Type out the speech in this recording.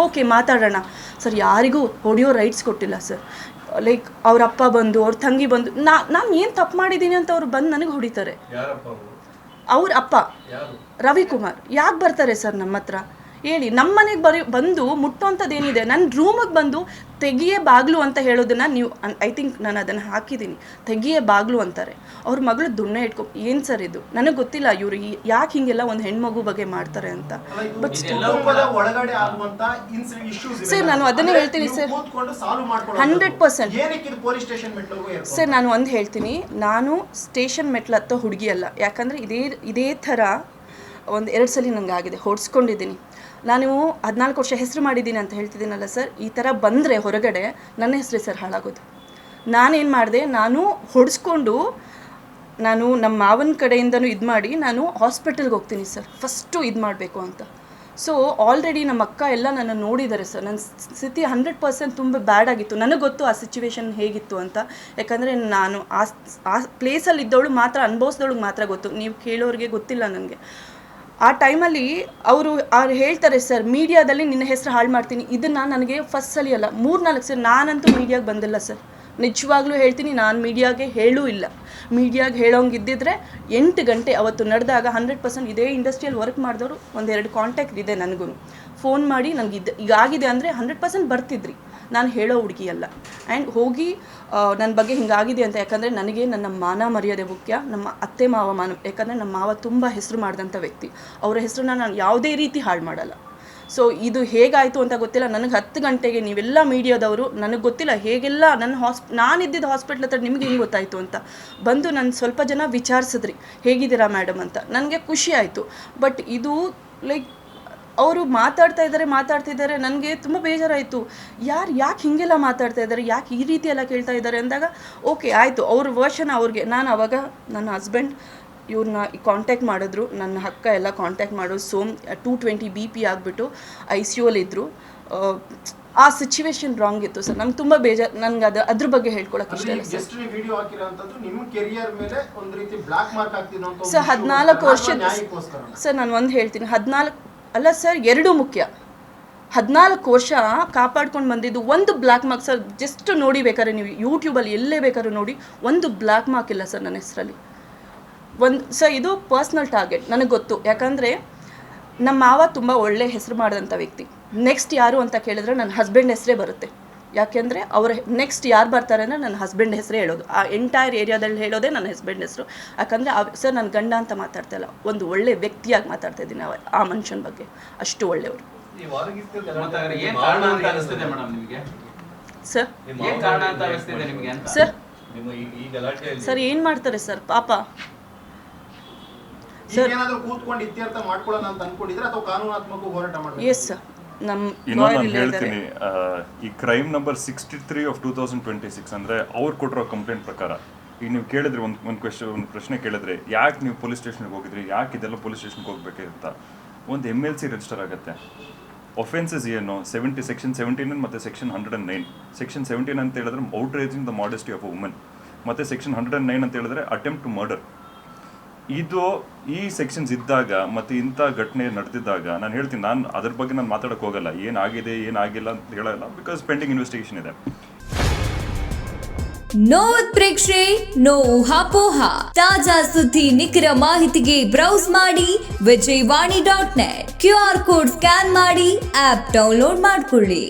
Okay ಮಾತಾಡೋಣ sir. ಯಾರಿಗೂ ಹೊಡೆಯೋ ರೈಟ್ಸ್ ಕೊಟ್ಟಿಲ್ಲ ಸರ್. ಲೈಕ್ ಅವ್ರ ಅಪ್ಪ ಬಂದು ಅವ್ರ ತಂಗಿ ಬಂದು ನಾನು ಏನು ತಪ್ಪು ಮಾಡಿದ್ದೀನಿ ಅಂತ ಅವ್ರು ಬಂದು ನನಗೆ ಹೊಡಿತಾರೆ. ಅವ್ರ ಅಪ್ಪ ರವಿಕುಮಾರ್ ಯಾಕೆ ಬರ್ತಾರೆ ಸರ್ ನಮ್ಮ ಹತ್ರ ಹೇಳಿ? ನಮ್ಮ ಮನೆಗೆ ಬಂದು ಮುಟ್ಟೋಂಥದ್ದೇನಿದೆ? ನನ್ನ ರೂಮಿಗೆ ಬಂದು ತೆಗಿಯೇ ಬಾಗ್ಲು ಅಂತ ಹೇಳೋದನ್ನು ನೀವು ಐ ಥಿಂಕ್ ನಾನು ಅದನ್ನು ಹಾಕಿದ್ದೀನಿ. ತೆಗಿಯೇ ಬಾಗ್ಲು ಅಂತಾರೆ. ಅವ್ರ ಮಗಳು ದುಣ್ಣೆ ಏನು ಸರ್ ಇದು? ನನಗೆ ಗೊತ್ತಿಲ್ಲ ಇವರು ಯಾಕೆ ಹೀಗೆಲ್ಲ ಒಂದು ಹೆಣ್ಮಗು ಬಗ್ಗೆ ಮಾಡ್ತಾರೆ ಅಂತ. ಬಟ್ ಸರ್ ನಾನು ಅದನ್ನೇ ಹೇಳ್ತೀನಿ ಸರ್, 100%. ಸರ್ ನಾನು ಒಂದು ಹೇಳ್ತೀನಿ, ನಾನು ಸ್ಟೇಷನ್ ಮೆಟ್ಲು ಹತ್ತೋ ಹುಡುಗಿ ಅಲ್ಲ. ಯಾಕಂದರೆ ಇದೇ ಥರ ಒಂದು 2 ಸಲ ನನಗೆ ಆಗಿದೆ, ಹೊಡ್ಸ್ಕೊಂಡಿದ್ದೀನಿ. ನಾನು 14 ವರ್ಷ ಹೆಸರು ಮಾಡಿದ್ದೀನಿ ಅಂತ ಹೇಳ್ತಿದ್ದೀನಲ್ಲ ಸರ್. ಈ ಥರ ಬಂದರೆ ಹೊರಗಡೆ ನನ್ನ ಹೆಸರೇ ಸರ್ ಹಾಳಾಗೋದು. ನಾನೇನು ಮಾಡಿದೆ, ನಾನು ಹೊಡೆಸ್ಕೊಂಡು ನಾನು ನಮ್ಮ ಮಾವನ ಕಡೆಯಿಂದನೂ ಇದು ಮಾಡಿ ನಾನು ಹಾಸ್ಪಿಟಲ್ಗೆ ಹೋಗ್ತೀನಿ ಸರ್, ಫಸ್ಟು ಇದು ಮಾಡಬೇಕು ಅಂತ. ಸೊ ಆಲ್ರೆಡಿ ನಮ್ಮ ಅಕ್ಕ ಎಲ್ಲ ನನ್ನ ನೋಡಿದ್ದಾರೆ ಸರ್. ನನ್ನ ಸ್ಥಿತಿ 100% ತುಂಬ ಬ್ಯಾಡ್ ಆಗಿತ್ತು. ನನಗೆ ಗೊತ್ತು ಆ ಸಿಚುವೇಶನ್ ಹೇಗಿತ್ತು ಅಂತ. ಯಾಕಂದರೆ ನಾನು ಆ ಪ್ಲೇಸಲ್ಲಿ ಇದ್ದವಳು ಮಾತ್ರ, ಅನುಭವಿಸಿದವಳಿಗೆ ಮಾತ್ರ ಗೊತ್ತು. ನೀವು ಕೇಳೋರಿಗೆ ಗೊತ್ತಿಲ್ಲ ನನಗೆ. ಆ ಟೈಮಲ್ಲಿ ಅವರು ಹೇಳ್ತಾರೆ ಸರ್, ಮೀಡಿಯಾದಲ್ಲಿ ನಿನ್ನ ಹೆಸರು ಹಾಳು ಮಾಡ್ತೀನಿ. ಇದನ್ನು ನನಗೆ ಫಸ್ಟ್ ಸಲ ಅಲ್ಲ, 3-4 ಸರಿ. ನಾನಂತೂ ಮೀಡಿಯಾಗೆ ಬಂದಿಲ್ಲ ಸರ್, ನಿಜವಾಗ್ಲೂ ಹೇಳ್ತೀನಿ. ನಾನು ಮೀಡಿಯಾಗೆ ಹೇಳೂ ಇಲ್ಲ. ಮೀಡಿಯಾಗೆ ಹೇಳೋಂಗಿದ್ದಿದ್ರೆ 8 ಗಂಟೆ ಅವತ್ತು ನಡೆದಾಗ 100% ಇದೇ ಇಂಡಸ್ಟ್ರಿಯಲ್ಲಿ ವರ್ಕ್ ಮಾಡಿದವರು 1-2 ಕಾಂಟ್ಯಾಕ್ಟ್ ಇದೆ ನನಗೂ. ಫೋನ್ ಮಾಡಿ ನನಗೆ ಈಗಾಗಿದೆ ಅಂದರೆ 100% ಬರ್ತಿದ್ರಿ. ನಾನು ಹೇಳೋ ಹುಡುಗಿ ಅಲ್ಲ. ಆ್ಯಂಡ್ ಹೋಗಿ ನನ್ನ ಬಗ್ಗೆ ಹಿಂಗಾಗಿದೆ ಅಂತ. ಯಾಕಂದರೆ ನನಗೆ ನನ್ನ ಮಾನ ಮರ್ಯಾದೆ ಮುಖ್ಯ, ನಮ್ಮ ಅತ್ತೆ ಮಾವ ಯಾಕಂದರೆ ನಮ್ಮ ಮಾವ ತುಂಬ ಹೆಸರು ಮಾಡಿದಂಥ ವ್ಯಕ್ತಿ. ಅವರ ಹೆಸರನ್ನ ನಾನು ಯಾವುದೇ ರೀತಿ ಹಾಳು ಮಾಡಲ್ಲ. ಸೊ ಇದು ಹೇಗಾಯಿತು ಅಂತ ಗೊತ್ತಿಲ್ಲ ನನಗೆ. 10 ಗಂಟೆಗೆ ನೀವೆಲ್ಲ ಮೀಡಿಯಾದವರು, ನನಗೆ ಗೊತ್ತಿಲ್ಲ ಹೇಗೆಲ್ಲ ನಾನಿದ್ದಿದ್ದು ಹಾಸ್ಪಿಟ್ಲ್ ಹತ್ರ ನಿಮ್ಗೆ ಹೆಂಗೆ ಗೊತ್ತಾಯಿತು ಅಂತ ಬಂದು ನನ್ನ ಸ್ವಲ್ಪ ಜನ ವಿಚಾರಿಸಿದ್ರಿ, ಹೇಗಿದ್ದೀರಾ ಮೇಡಮ್ ಅಂತ. ನನಗೆ ಖುಷಿ ಆಯಿತು. ಬಟ್ ಇದು ಲೈಕ್ ಅವರು ಮಾತಾಡ್ತಿದ್ದಾರೆ. ನನಗೆ ತುಂಬ ಬೇಜಾರಾಯಿತು. ಯಾಕೆ ಹೀಗೆಲ್ಲ ಮಾತಾಡ್ತಾ ಇದ್ದಾರೆ, ಯಾಕೆ ಈ ರೀತಿ ಎಲ್ಲ ಕೇಳ್ತಾ ಇದ್ದಾರೆ ಅಂದಾಗ ಓಕೆ ಆಯಿತು, ಅವ್ರ ವರ್ಷನ ಅವ್ರಿಗೆ. ನಾನು ಆವಾಗ ನನ್ನ ಹಸ್ಬೆಂಡ್ ಇವ್ರನ್ನ ಕಾಂಟ್ಯಾಕ್ಟ್ ಮಾಡಿದ್ರು, ನನ್ನ ಅಕ್ಕ ಎಲ್ಲ ಕಾಂಟ್ಯಾಕ್ಟ್ ಮಾಡೋದು. 220 BP ಆಗಿಬಿಟ್ಟು ICU ಇದ್ದರು. ಆ ಸಿಚುವೇಶನ್ ರಾಂಗ್ ಇತ್ತು ಸರ್. ನಂಗೆ ತುಂಬ ಬೇಜಾರು. ನನಗೆ ಅದ್ರ ಬಗ್ಗೆ ಹೇಳ್ಕೊಳಕ್ಕೆ ಇಷ್ಟ ಇಲ್ಲ ಸರ್. ಸರ್ 14 ವರ್ಷದ ಸರ್ ನಾನು ಒಂದು ಹೇಳ್ತೀನಿ, 14 ಅಲ್ಲ ಸರ್, 2 ಮುಖ್ಯ. 14 ವರ್ಷ ಕಾಪಾಡ್ಕೊಂಡು ಬಂದಿದ್ದು ಒಂದು ಬ್ಲ್ಯಾಕ್ ಮಾರ್ಕ್ ಸರ್. ಜಸ್ಟ್ ನೋಡಿ ಬೇಕಾದ್ರೆ ನೀವು ಯೂಟ್ಯೂಬಲ್ಲಿ ಎಲ್ಲೇ ಬೇಕಾದ್ರೂ ನೋಡಿ, ಒಂದು ಬ್ಲ್ಯಾಕ್ ಮಾರ್ಕ್ ಇಲ್ಲ ಸರ್ ನನ್ನ ಹೆಸರಲ್ಲಿ. ಸರ್ ಇದು ಪರ್ಸ್ನಲ್ ಟಾರ್ಗೆಟ್ ನನಗೆ ಗೊತ್ತು. ಯಾಕಂದರೆ ನಮ್ಮ ಮಾವ ತುಂಬ ಒಳ್ಳೆ ಹೆಸರು ಮಾಡಿದಂಥ ವ್ಯಕ್ತಿ. ನೆಕ್ಸ್ಟ್ ಯಾರು ಅಂತ ಕೇಳಿದ್ರೆ ನನ್ನ ಹಸ್ಬೆಂಡ್ ಹೆಸರೇ ಬರುತ್ತೆ. ಯಾಕೆಂದರೆ ಅವರ ನೆಕ್ಸ್ಟ್ ಯಾರು ಬರ್ತಾರೆ ಅಂದರೆ ನನ್ನ ಹಸ್ಬೆಂಡ್ ಹೆಸರೇ ಹೇಳೋದು. ಆ ಎಂಟೈರ್ ಏರಿಯಾದಲ್ಲಿ ಹೇಳೋದೇ ನನ್ನ ಹಸ್ಬೆಂಡ್ ಹೆಸರು. ಯಾಕಂದರೆ ಸರ್ ನಾನು ಗಂಡ ಅಂತ ಮಾತಾಡ್ತಾ ಇಲ್ಲ, ಒಂದು ಒಳ್ಳೆ ವ್ಯಕ್ತಿಯಾಗಿ ಮಾತಾಡ್ತಾ ಇದ್ದೀನಿ ಆ ಮನುಷ್ಯನ ಬಗ್ಗೆ. ಅಷ್ಟು ಒಳ್ಳೆಯವರು ಸರ್. ಸರ್ ಏನು ಮಾಡ್ತಾರೆ ಸರ್ ಪಾಪ ಸರ್. Yes sir. ನಾನು ಹೇಳ್ತೀನಿ, ಈ ಕ್ರೈಮ್ ನಂಬರ್ 63 of 2026 ಅಂದರೆ ಅವ್ರು ಕೊಟ್ಟಿರೋ ಕಂಪ್ಲೇಂಟ್ ಪ್ರಕಾರ ಈಗ ನೀವು ಕೇಳಿದ್ರೆ ಒಂದು ಪ್ರಶ್ನೆ ಕೇಳಿದ್ರೆ, ಯಾಕೆ ನೀವು ಪೊಲೀಸ್ ಸ್ಟೇಷನ್ಗೆ ಹೋಗಿದ್ರಿ, ಯಾಕೆ ಇದೆಲ್ಲ ಪೊಲೀಸ್ ಸ್ಟೇಷನ್ಗೆ ಹೋಗ್ಬೇಕು ಅಂತ. ಒಂದು MLC ರಿಜಿಸ್ಟರ್ ಆಗುತ್ತೆ. ಒಫೆನ್ಸಸ್ ಏನು, ಸೆಕ್ಷನ್ 17 ಮತ್ತು ಸೆಕ್ಷನ್ 109. ಸೆಕ್ಷನ್ 17 ಅಂತ ಹೇಳಿದ್ರೆ outraging the modesty of a woman, ಮತ್ತು ಸೆಕ್ಷನ್ 109 ಅಂತ ಹೇಳಿದ್ರೆ ಅಟೆಂಪ್ಟ್ ಟು ಮರ್ಡರ್. ಇದು ಈ ಸೆಕ್ಷನ್ಸ್ ಇದ್ದಾಗ ಮತ್ತು ಇಂಥ ಘಟನೆ ನಡೆದಿದ್ದಾಗ ನಾನು ಹೇಳ್ತೀನಿ, ನಾನು ಅದ್ರ ಬಗ್ಗೆ ನಾನು ಮಾತಾಡೋಕ್ಕೆ ಹೋಗಲ್ಲ. ಏನಾಗಿದೆ ಏನಾಗಿಲ್ಲ ಅಂತ ಹೇಳಲ್ಲ, ಬಿಕಾಸ್ ಪೆಂಡಿಂಗ್ ಇನ್ವೆಸ್ಟಿಗೇಷನ್ ಇದೆ. ನೋ ಉತ್ಪ್ರೇಕ್ಷೆ, ನೋ ಊಹಾಪೋಹ. ತಾಜಾ ಸುದ್ದಿ ನಿಖರ ಮಾಹಿತಿಗೆ ಬ್ರೌಸ್ ಮಾಡಿ vijayvani.net. QR ಕೋಡ್ ಸ್ಕ್ಯಾನ್ ಮಾಡಿ ಆಪ್ ಡೌನ್ಲೋಡ್ ಮಾಡಿಕೊಳ್ಳಿ.